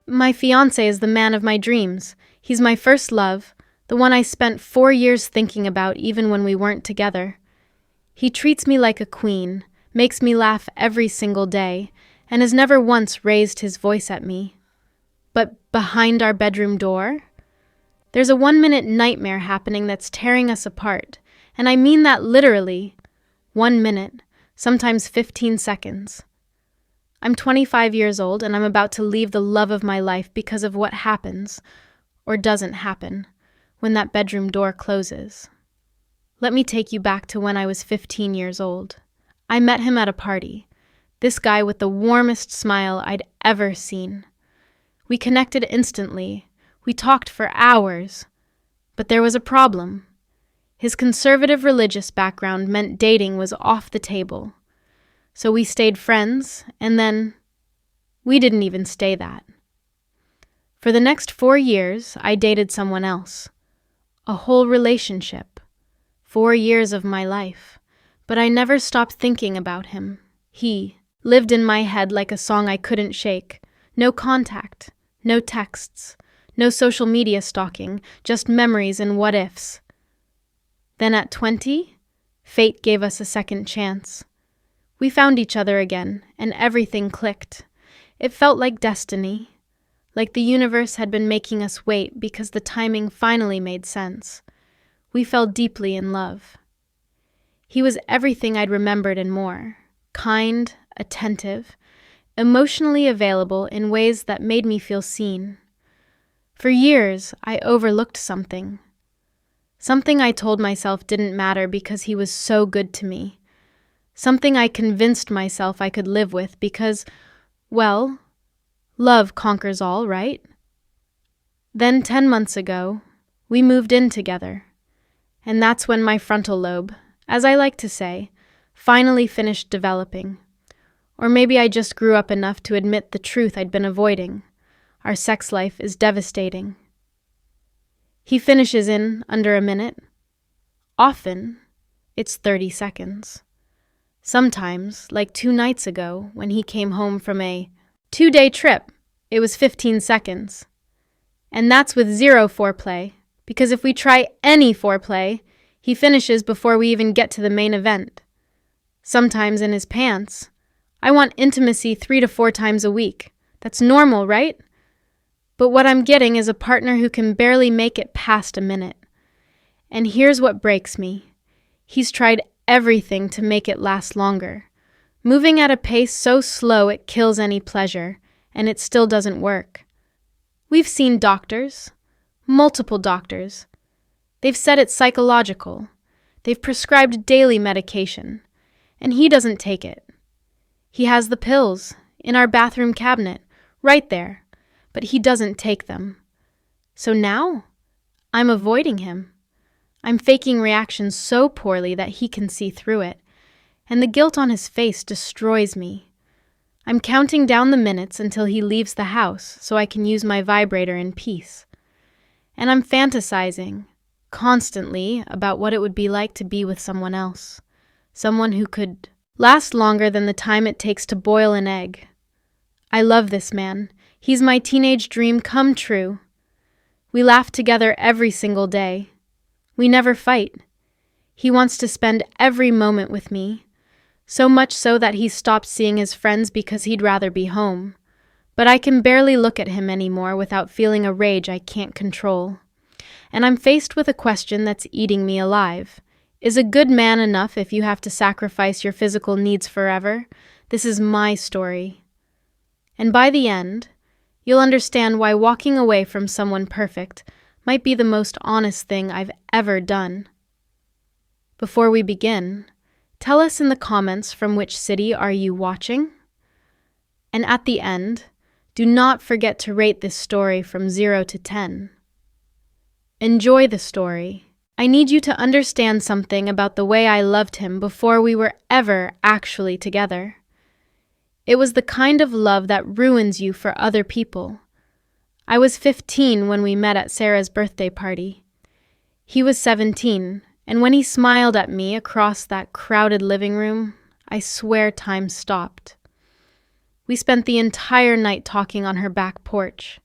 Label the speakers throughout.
Speaker 1: My fiancé is the man of my dreams. He's my first love, the one I spent 4 years thinking about even when we weren't together. He treats me like a queen, makes me laugh every single day, and has never once raised his voice at me. But behind our bedroom door, there's a 1-minute nightmare happening that's tearing us apart, and I mean that literally. 1 minute, sometimes 15 seconds. I'm 25 years old and I'm about to leave the love of my life because of what happens, or doesn't happen, when that bedroom door closes. Let me take you back to when I was 15 years old. I met him at a party. This guy with the warmest smile I'd ever seen. We connected instantly. We talked for hours. But there was a problem. His conservative religious background meant dating was off the table. So we stayed friends, and then we didn't even stay that. For the next 4 years, I dated someone else. A whole relationship. 4 years of my life. But I never stopped thinking about him. He lived in my head like a song I couldn't shake. No contact, no texts, no social media stalking, just memories and what-ifs. Then at 20, fate gave us a second chance. We found each other again, and everything clicked. It felt like destiny, like the universe had been making us wait because the timing finally made sense. We fell deeply in love. He was everything I'd remembered and more. Kind, attentive, emotionally available in ways that made me feel seen. For years, I overlooked something. Something I told myself didn't matter because he was so good to me. Something I convinced myself I could live with because, well, love conquers all, right? Then 10 months ago, we moved in together. And that's when my frontal lobe, as I like to say, finally finished developing. Or maybe I just grew up enough to admit the truth I'd been avoiding. Our sex life is devastating. He finishes in under a minute. Often, it's 30 seconds. Sometimes, like 2 nights ago, when he came home from a 2-day trip, it was 15 seconds. And that's with zero foreplay, because if we try any foreplay, he finishes before we even get to the main event. Sometimes in his pants. I want intimacy 3 to 4 times a week. That's normal, right? But what I'm getting is a partner who can barely make it past a minute. And here's what breaks me. He's tried everything to make it last longer, moving at a pace so slow it kills any pleasure, and it still doesn't work. We've seen doctors, multiple doctors. They've said it's psychological. They've prescribed daily medication, and he doesn't take it. He has the pills in our bathroom cabinet, right there, but he doesn't take them. So now, I'm avoiding him. I'm faking reactions so poorly that he can see through it, and the guilt on his face destroys me. I'm counting down the minutes until he leaves the house so I can use my vibrator in peace. And I'm fantasizing, constantly, about what it would be like to be with someone else. Someone who could last longer than the time it takes to boil an egg. I love this man. He's my teenage dream come true. We laugh together every single day. We never fight. He wants to spend every moment with me, so much so that he's stopped seeing his friends because he'd rather be home. But I can barely look at him anymore without feeling a rage I can't control. And I'm faced with a question that's eating me alive. Is a good man enough if you have to sacrifice your physical needs forever? This is my story. And by the end, you'll understand why walking away from someone perfect might be the most honest thing I've ever done. Before we begin, tell us in the comments from which city are you watching? And at the end, do not forget to rate this story from 0 to 10. Enjoy the story. I need you to understand something about the way I loved him before we were ever actually together. It was the kind of love that ruins you for other people. I was 15 when we met at Sarah's birthday party. He was 17, and when he smiled at me across that crowded living room, I swear time stopped. We spent the entire night talking on her back porch,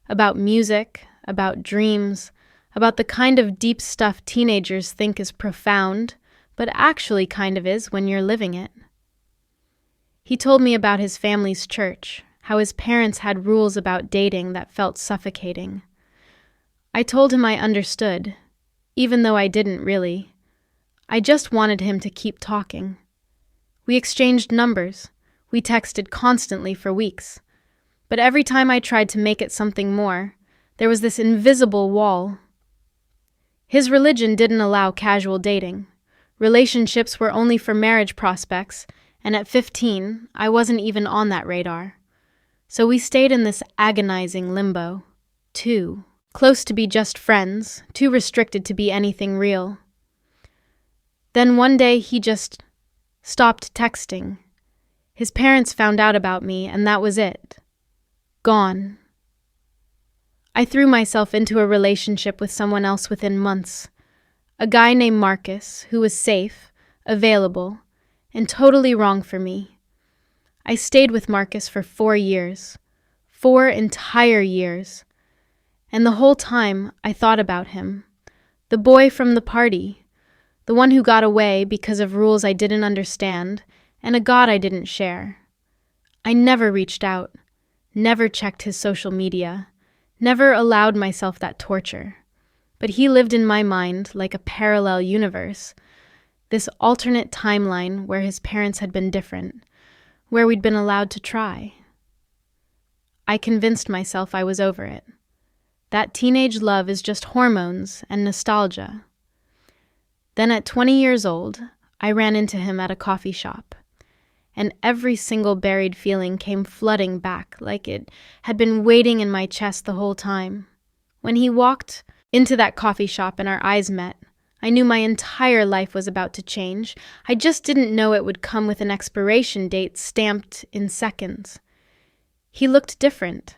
Speaker 1: about music, about dreams, about the kind of deep stuff teenagers think is profound, but actually kind of is when you're living it. He told me about his family's church, how his parents had rules about dating that felt suffocating. I told him I understood, even though I didn't really. I just wanted him to keep talking. We exchanged numbers. We texted constantly for weeks. But every time I tried to make it something more, there was this invisible wall. His religion didn't allow casual dating. Relationships were only for marriage prospects, and at 15, I wasn't even on that radar. So we stayed in this agonizing limbo. Too close to be just friends, too restricted to be anything real. Then one day he just stopped texting. His parents found out about me, and that was it. Gone. I threw myself into a relationship with someone else within months. A guy named Marcus, who was safe, available, and totally wrong for me. I stayed with Marcus for 4 years. 4 entire years. And the whole time I thought about him. The boy from the party. The one who got away because of rules I didn't understand, and a God I didn't share. I never reached out, never checked his social media, never allowed myself that torture. But he lived in my mind like a parallel universe, this alternate timeline where his parents had been different, where we'd been allowed to try. I convinced myself I was over it. That teenage love is just hormones and nostalgia. Then at 20 years old, I ran into him at a coffee shop, and every single buried feeling came flooding back like it had been waiting in my chest the whole time. When he walked into that coffee shop and our eyes met, I knew my entire life was about to change. I just didn't know it would come with an expiration date stamped in seconds. He looked different.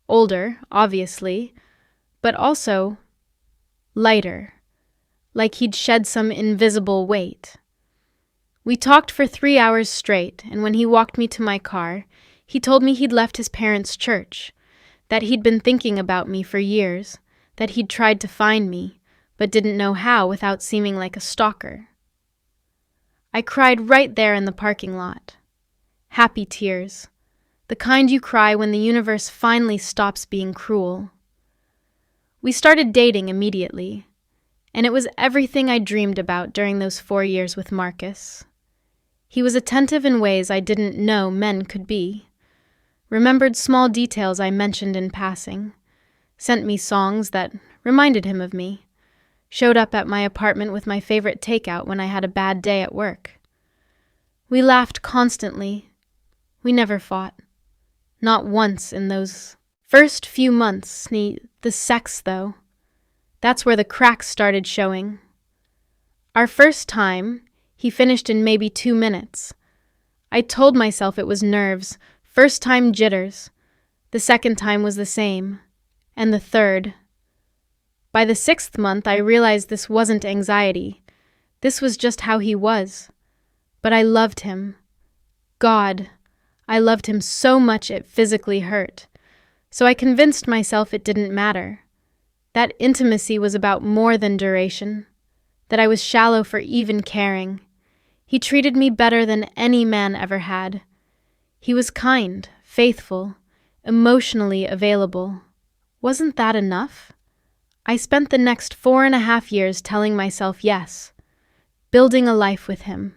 Speaker 1: Older, obviously, but also lighter, like he'd shed some invisible weight. We talked for 3 hours straight, and when he walked me to my car, he told me he'd left his parents' church, that he'd been thinking about me for years, that he'd tried to find me, but didn't know how without seeming like a stalker. I cried right there in the parking lot. Happy tears. The kind you cry when the universe finally stops being cruel. We started dating immediately, and it was everything I dreamed about during those 4 years with Marcus. He was attentive in ways I didn't know men could be, remembered small details I mentioned in passing, sent me songs that reminded him of me, showed up at my apartment with my favorite takeout when I had a bad day at work. We laughed constantly. We never fought. Not once in those first few months. The sex, though. That's where the cracks started showing. Our first time, he finished in maybe 2 minutes. I told myself it was nerves, first time jitters. The second time was the same. And the third. By the 6th month, I realized this wasn't anxiety. This was just how he was. But I loved him. God, I loved him so much it physically hurt. So I convinced myself it didn't matter. That intimacy was about more than duration. That I was shallow for even caring. He treated me better than any man ever had. He was kind, faithful, emotionally available. Wasn't that enough? I spent the next 4.5 years telling myself yes, building a life with him,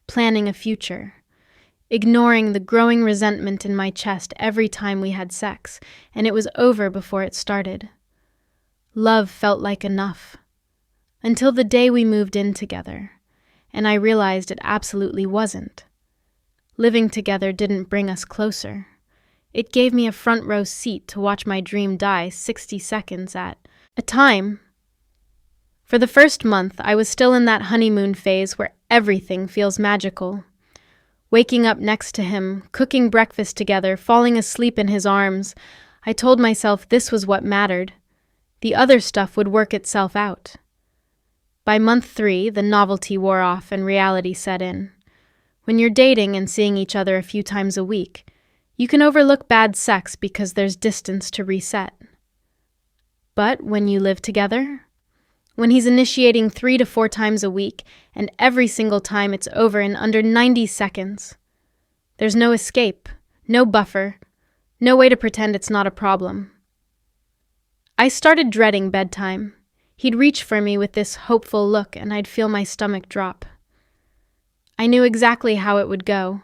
Speaker 1: planning a future, ignoring the growing resentment in my chest every time we had sex, and it was over before it started. Love felt like enough, until the day we moved in together, and I realized it absolutely wasn't. Living together didn't bring us closer. It gave me a front row seat to watch my dream die 60 seconds at a time. For the first month, I was still in that honeymoon phase where everything feels magical. Waking up next to him, cooking breakfast together, falling asleep in his arms, I told myself this was what mattered. The other stuff would work itself out. By month 3, the novelty wore off and reality set in. When you're dating and seeing each other a few times a week, You can overlook bad sex because there's distance to reset. But when you live together, when he's initiating 3 to 4 times a week, and every single time it's over in under 90 seconds, there's no escape, no buffer, no way to pretend it's not a problem. I started dreading bedtime. He'd reach for me with this hopeful look, and I'd feel my stomach drop. I knew exactly how it would go.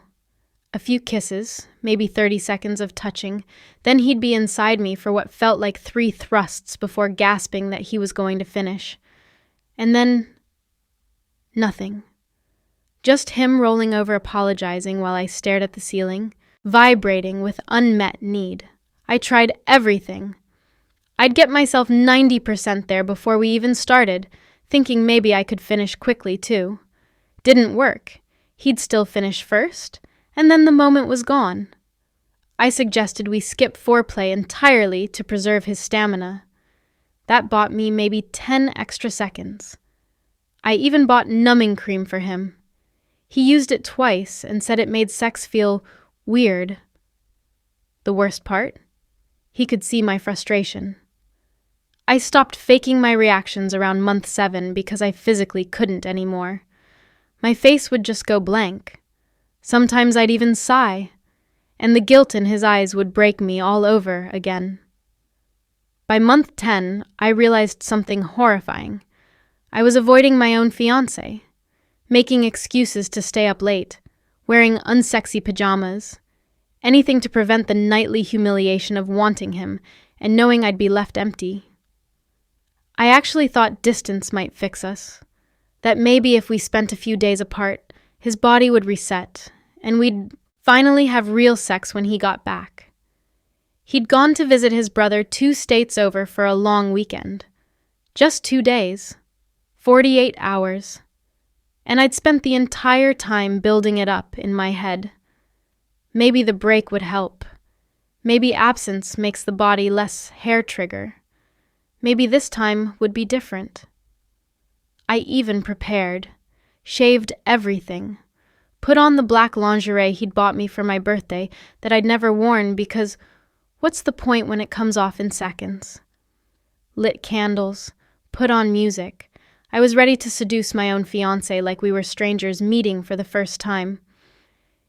Speaker 1: A few kisses, maybe 30 seconds of touching, then he'd be inside me for what felt like 3 thrusts before gasping that he was going to finish. And then, nothing. Just him rolling over apologizing while I stared at the ceiling, vibrating with unmet need. I tried everything. I'd get myself 90% there before we even started, thinking maybe I could finish quickly too. Didn't work. He'd still finish first, and then the moment was gone. I suggested we skip foreplay entirely to preserve his stamina. That bought me maybe 10 extra seconds. I even bought numbing cream for him. He used it twice and said it made sex feel weird. The worst part? He could see my frustration. I stopped faking my reactions around month 7 because I physically couldn't anymore. My face would just go blank. Sometimes I'd even sigh, and the guilt in his eyes would break me all over again. By month 10, I realized something horrifying. I was avoiding my own fiancé, making excuses to stay up late, wearing unsexy pajamas, anything to prevent the nightly humiliation of wanting him and knowing I'd be left empty. I actually thought distance might fix us, that maybe if we spent a few days apart, his body would reset, and we'd finally have real sex when he got back. He'd gone to visit his brother 2 states over for a long weekend. Just 2 days. 48 hours. And I'd spent the entire time building it up in my head. Maybe the break would help. Maybe absence makes the body less hair-trigger. Maybe this time would be different. I even prepared. Shaved everything. Put on the black lingerie he'd bought me for my birthday that I'd never worn because what's the point when it comes off in seconds? Lit candles. Put on music. I was ready to seduce my own fiancé like we were strangers meeting for the first time.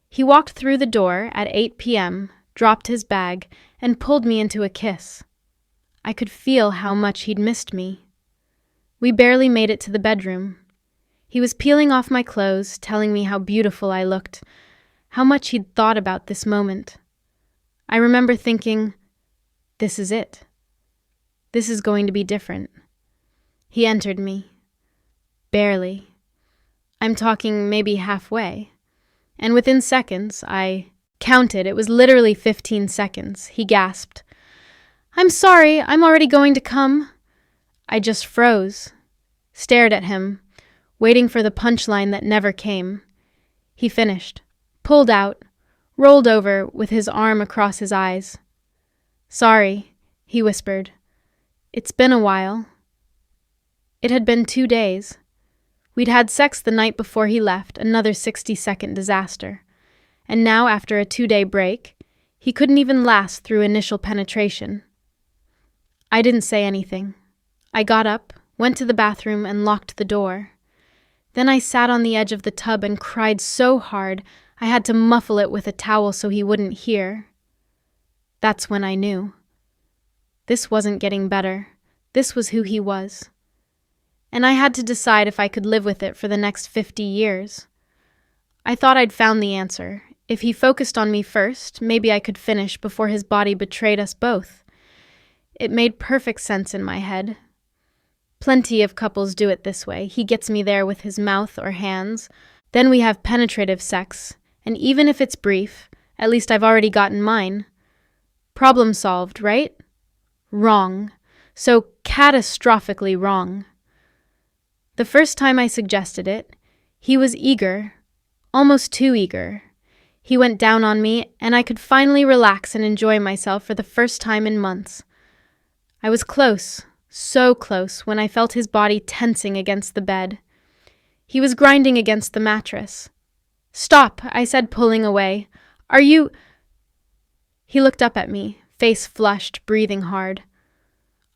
Speaker 1: He walked through the door at 8 p.m., dropped his bag, and pulled me into a kiss. I could feel how much he'd missed me. We barely made it to the bedroom. He was peeling off my clothes, telling me how beautiful I looked, how much he'd thought about this moment. I remember thinking, this is it. This is going to be different. He entered me. Barely. I'm talking maybe halfway. And within seconds, I counted. It was literally 15 seconds. He gasped. "I'm sorry, I'm already going to come." I just froze, stared at him, waiting for the punchline that never came. He finished, pulled out, rolled over with his arm across his eyes. "Sorry," he whispered. "It's been a while." It had been 2 days. We'd had sex the night before he left, another 60-second disaster. And now, after a 2-day break, he couldn't even last through initial penetration. I didn't say anything. I got up, went to the bathroom, and locked the door. Then I sat on the edge of the tub and cried so hard I had to muffle it with a towel so he wouldn't hear. That's when I knew. This wasn't getting better. This was who he was. And I had to decide if I could live with it for the next 50 years. I thought I'd found the answer. If he focused on me first, maybe I could finish before his body betrayed us both. It made perfect sense in my head. Plenty of couples do it this way. He gets me there with his mouth or hands. Then we have penetrative sex, and even if it's brief, at least I've already gotten mine. Problem solved, right? Wrong. So catastrophically wrong. The first time I suggested it, he was eager, almost too eager. He went down on me, and I could finally relax and enjoy myself for the first time in months. I was close, so close, when I felt his body tensing against the bed. He was grinding against the mattress. "Stop," I said, pulling away. "Are you—" He looked up at me, face flushed, breathing hard.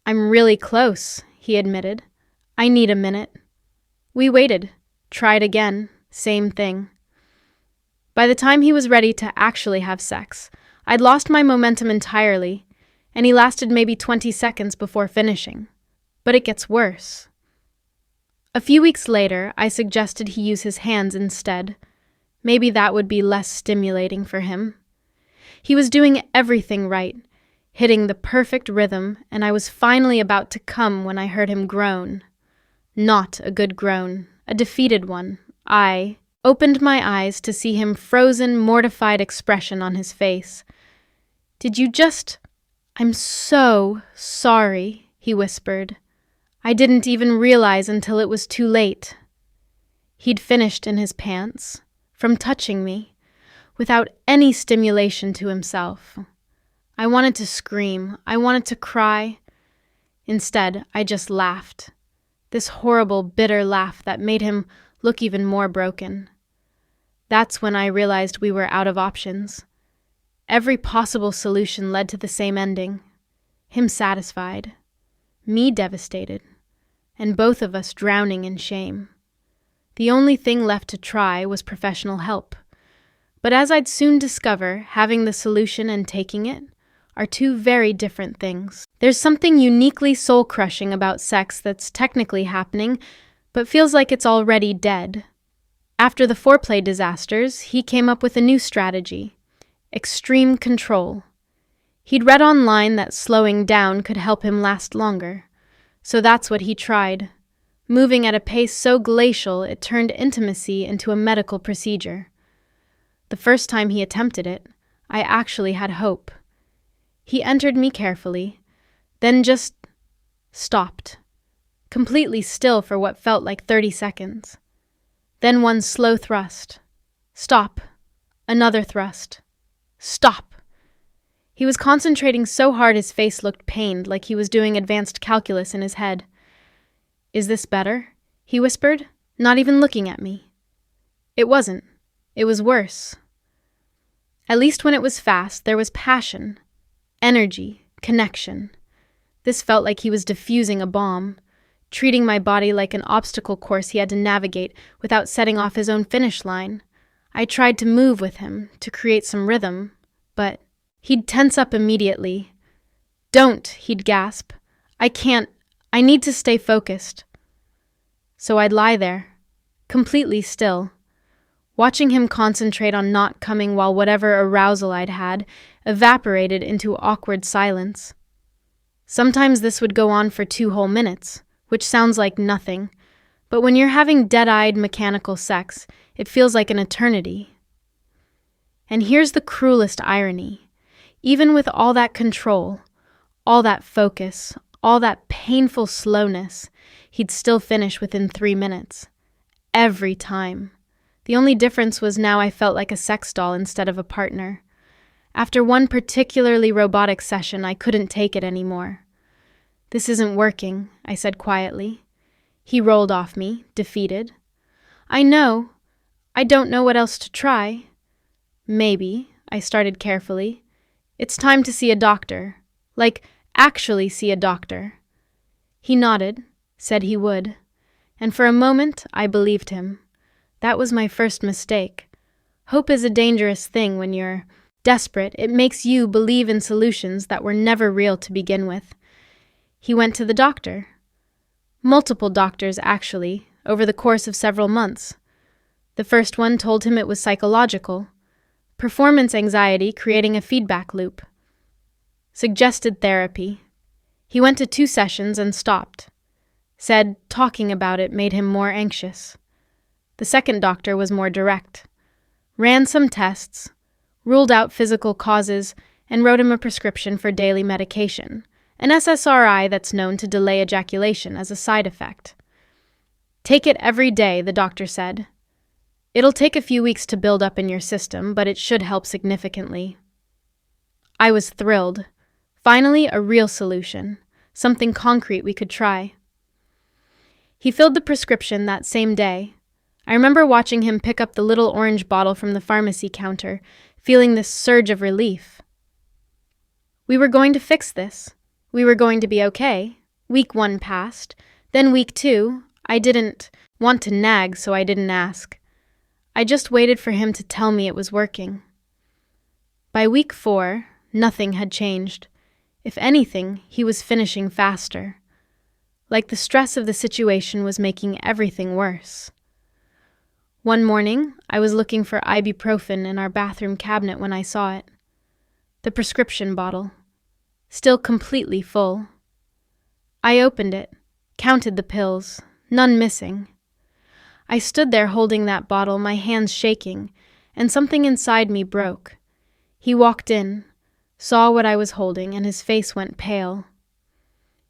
Speaker 1: "I'm really close," he admitted. "I need a minute." We waited, tried again, same thing. By the time he was ready to actually have sex, I'd lost my momentum entirely, and he lasted maybe 20 seconds before finishing. But it gets worse. A few weeks later, I suggested he use his hands instead. Maybe that would be less stimulating for him. He was doing everything right, hitting the perfect rhythm, and I was finally about to come when I heard him groan. Not a good groan, a defeated one. I opened my eyes to see him frozen, mortified expression on his face. "Did you just— I'm so sorry," he whispered. "I didn't even realize until it was too late." He'd finished in his pants, from touching me, without any stimulation to himself. I wanted to scream. I wanted to cry. Instead, I just laughed. This horrible, bitter laugh that made him look even more broken. That's when I realized we were out of options. Every possible solution led to the same ending. Him satisfied, me devastated, and both of us drowning in shame. The only thing left to try was professional help. But as I'd soon discover, having the solution and taking it are two very different things. There's something uniquely soul-crushing about sex that's technically happening, but feels like it's already dead. After the foreplay disasters, he came up with a new strategy: extreme control. He'd read online that slowing down could help him last longer, so that's what he tried, moving at a pace so glacial it turned intimacy into a medical procedure. The first time he attempted it, I actually had hope. He entered me carefully, then just stopped, completely still for what felt like 30 seconds. Then one slow thrust. Stop. Another thrust. Stop. He was concentrating so hard his face looked pained, like he was doing advanced calculus in his head. "Is this better?" he whispered, not even looking at me. It wasn't. It was worse. At least when it was fast, there was passion, energy, connection. This felt like he was defusing a bomb, treating my body like an obstacle course he had to navigate without setting off his own finish line. I tried to move with him, to create some rhythm, but he'd tense up immediately. "Don't," he'd gasp. "I can't. I need to stay focused." So I'd lie there, completely still, watching him concentrate on not coming while whatever arousal I'd had evaporated into awkward silence. Sometimes this would go on for 2 whole minutes, which sounds like nothing, but when you're having dead-eyed mechanical sex, it feels like an eternity. And here's the cruelest irony. Even with all that control, all that focus, all that painful slowness, he'd still finish within 3 minutes. Every time. The only difference was now I felt like a sex doll instead of a partner. After one particularly robotic session, I couldn't take it anymore. "This isn't working," I said quietly. He rolled off me, defeated. "I know. I don't know what else to try." "Maybe," I started carefully. "It's time to see a doctor. Like, actually see a doctor." He nodded, said he would. And for a moment, I believed him. That was my first mistake. Hope is a dangerous thing when you're desperate. It makes you believe in solutions that were never real to begin with. He went to the doctor. Multiple doctors, actually, over the course of several months. The first one told him it was psychological. Performance anxiety creating a feedback loop. Suggested therapy. He went to 2 sessions and stopped. Said talking about it made him more anxious. The second doctor was more direct. Ran some tests, ruled out physical causes, and wrote him a prescription for daily medication, an SSRI that's known to delay ejaculation as a side effect. "Take it every day," the doctor said. "It'll take a few weeks to build up in your system, but it should help significantly." I was thrilled. Finally, a real solution, something concrete we could try. He filled the prescription that same day. I remember watching him pick up the little orange bottle from the pharmacy counter, feeling this surge of relief. We were going to fix this. We were going to be okay. Week 1 passed. Then week 2, I didn't want to nag, so I didn't ask. I just waited for him to tell me it was working. By week 4, nothing had changed. If anything, he was finishing faster. Like the stress of the situation was making everything worse. One morning, I was looking for ibuprofen in our bathroom cabinet when I saw it. The prescription bottle, still completely full. I opened it, counted the pills, none missing. I stood there holding that bottle, my hands shaking, and something inside me broke. He walked in, saw what I was holding, and his face went pale.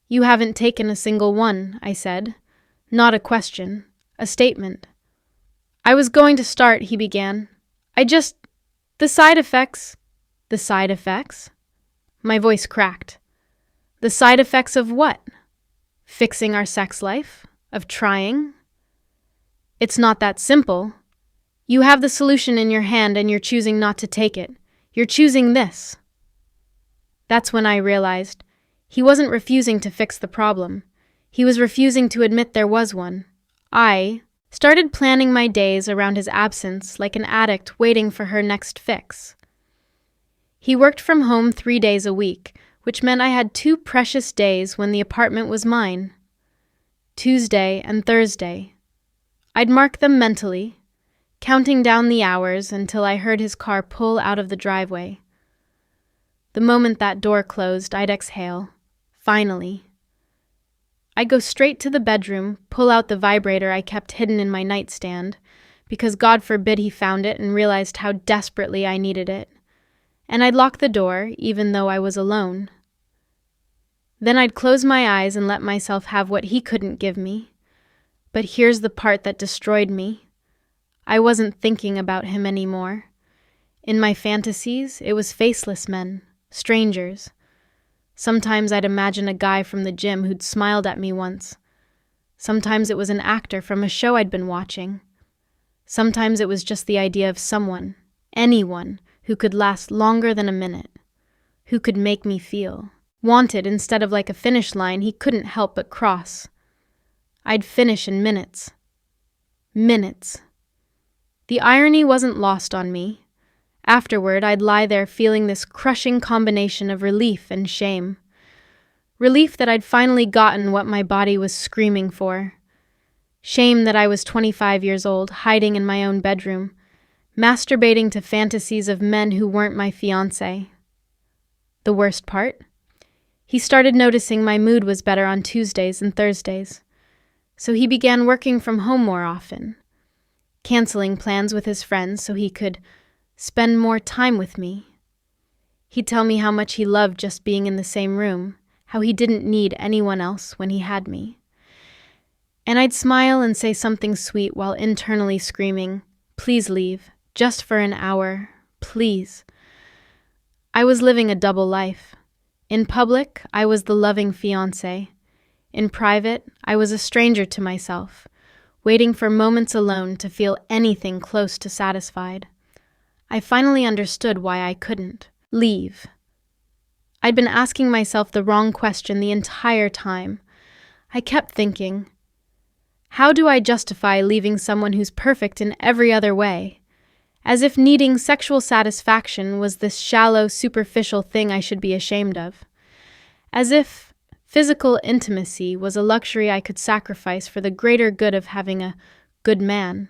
Speaker 1: "You haven't taken a single one," I said. Not a question, a statement. "I was going to start," he began. The side effects." "The side effects?" My voice cracked. "The side effects of what? Fixing our sex life? Of trying?" "It's not that simple. You have the solution in your hand and you're choosing not to take it. You're choosing this." That's when I realized he wasn't refusing to fix the problem. He was refusing to admit there was one. I started planning my days around his absence like an addict waiting for her next fix. He worked from home 3 days a week, which meant I had 2 precious days when the apartment was mine. Tuesday and Thursday. I'd mark them mentally, counting down the hours until I heard his car pull out of the driveway. The moment that door closed, I'd exhale. Finally. I'd go straight to the bedroom, pull out the vibrator I kept hidden in my nightstand, because God forbid he found it and realized how desperately I needed it. And I'd lock the door, even though I was alone. Then I'd close my eyes and let myself have what he couldn't give me. But here's the part that destroyed me. I wasn't thinking about him anymore. In my fantasies, it was faceless men, strangers. Sometimes I'd imagine a guy from the gym who'd smiled at me once. Sometimes it was an actor from a show I'd been watching. Sometimes it was just the idea of someone, anyone, who could last longer than a minute, who could make me feel wanted instead of like a finish line he couldn't help but cross. I'd finish in minutes. Minutes. The irony wasn't lost on me. Afterward, I'd lie there feeling this crushing combination of relief and shame. Relief that I'd finally gotten what my body was screaming for. Shame that I was 25 years old, hiding in my own bedroom, masturbating to fantasies of men who weren't my fiancé. The worst part? He started noticing my mood was better on Tuesdays and Thursdays. So he began working from home more often, canceling plans with his friends so he could spend more time with me. He'd tell me how much he loved just being in the same room, how he didn't need anyone else when he had me. And I'd smile and say something sweet while internally screaming, "Please leave, just for an hour, please." I was living a double life. In public, I was the loving fiancé. In private, I was a stranger to myself, waiting for moments alone to feel anything close to satisfied. I finally understood why I couldn't leave. I'd been asking myself the wrong question the entire time. I kept thinking, how do I justify leaving someone who's perfect in every other way? As if needing sexual satisfaction was this shallow, superficial thing I should be ashamed of. As if physical intimacy was a luxury I could sacrifice for the greater good of having a good man.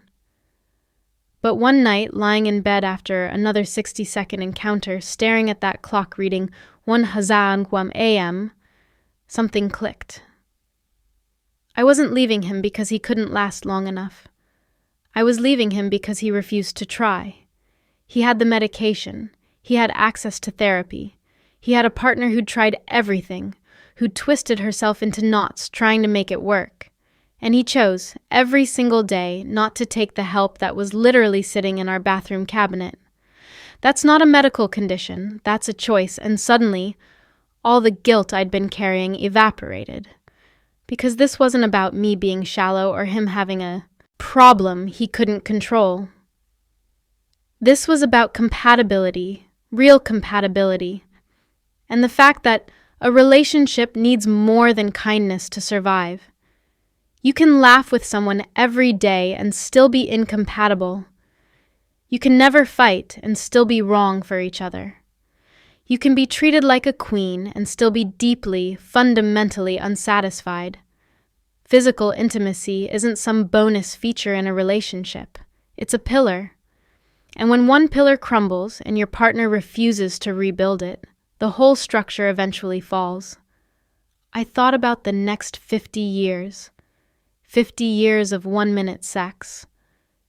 Speaker 1: But one night, lying in bed after another 60-second encounter, staring at that clock reading 1 a.m., something clicked. I wasn't leaving him because he couldn't last long enough. I was leaving him because he refused to try. He had the medication. He had access to therapy. He had a partner who'd tried everything, who'd twisted herself into knots trying to make it work. And he chose, every single day, not to take the help that was literally sitting in our bathroom cabinet. That's not a medical condition, that's a choice, and suddenly, all the guilt I'd been carrying evaporated. Because this wasn't about me being shallow or him having a problem he couldn't control. This was about compatibility, real compatibility. and the fact that a relationship needs more than kindness to survive. You can laugh with someone every day and still be incompatible. You can never fight and still be wrong for each other. You can be treated like a queen and still be deeply, fundamentally unsatisfied. Physical intimacy isn't some bonus feature in a relationship. It's a pillar. And when one pillar crumbles and your partner refuses to rebuild it, the whole structure eventually falls. I thought about the next 50 years. 50 years of 1-minute sex.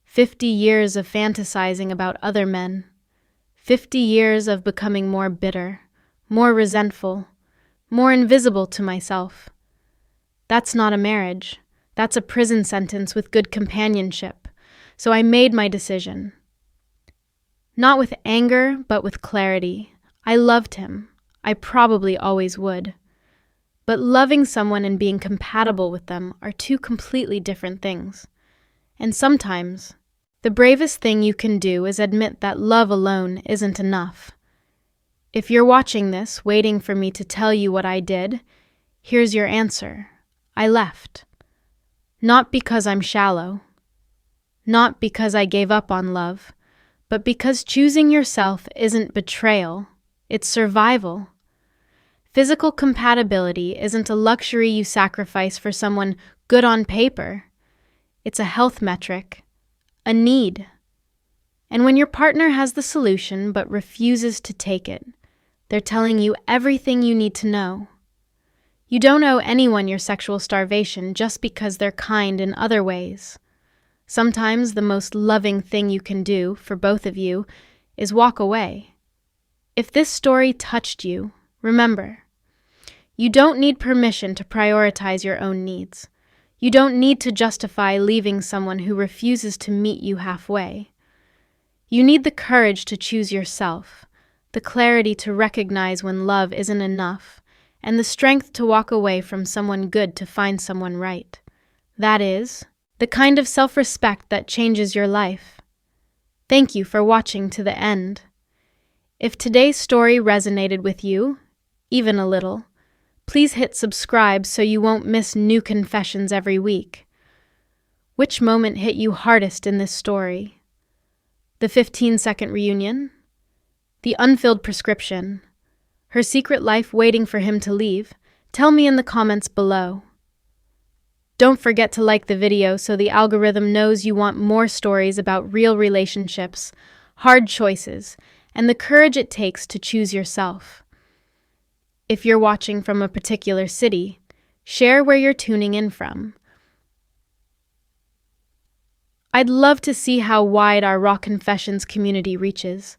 Speaker 1: 50 years of fantasizing about other men. 50 years of becoming more bitter, more resentful, more invisible to myself. That's not a marriage. That's a prison sentence with good companionship. So I made my decision. Not with anger, but with clarity. I loved him. I probably always would. But loving someone and being compatible with them are two completely different things. And sometimes, the bravest thing you can do is admit that love alone isn't enough. If you're watching this, waiting for me to tell you what I did, here's your answer. I left. Not because I'm shallow. Not because I gave up on love, but because choosing yourself isn't betrayal, it's survival. Physical compatibility isn't a luxury you sacrifice for someone good on paper. It's a health metric. A need. And when your partner has the solution but refuses to take it, they're telling you everything you need to know. You don't owe anyone your sexual starvation just because they're kind in other ways. Sometimes the most loving thing you can do for both of you is walk away. If this story touched you, remember, you don't need permission to prioritize your own needs. You don't need to justify leaving someone who refuses to meet you halfway. You need the courage to choose yourself, the clarity to recognize when love isn't enough, and the strength to walk away from someone good to find someone right. That is, the kind of self-respect that changes your life. Thank you for watching to the end. If today's story resonated with you, even a little, please hit subscribe so you won't miss new confessions every week. Which moment hit you hardest in this story? The 15-second reunion? The unfilled prescription? Her secret life waiting for him to leave? Tell me in the comments below. Don't forget to like the video so the algorithm knows you want more stories about real relationships, hard choices, and the courage it takes to choose yourself. If you're watching from a particular city, share where you're tuning in from. I'd love to see how wide our Raw Confessions community reaches.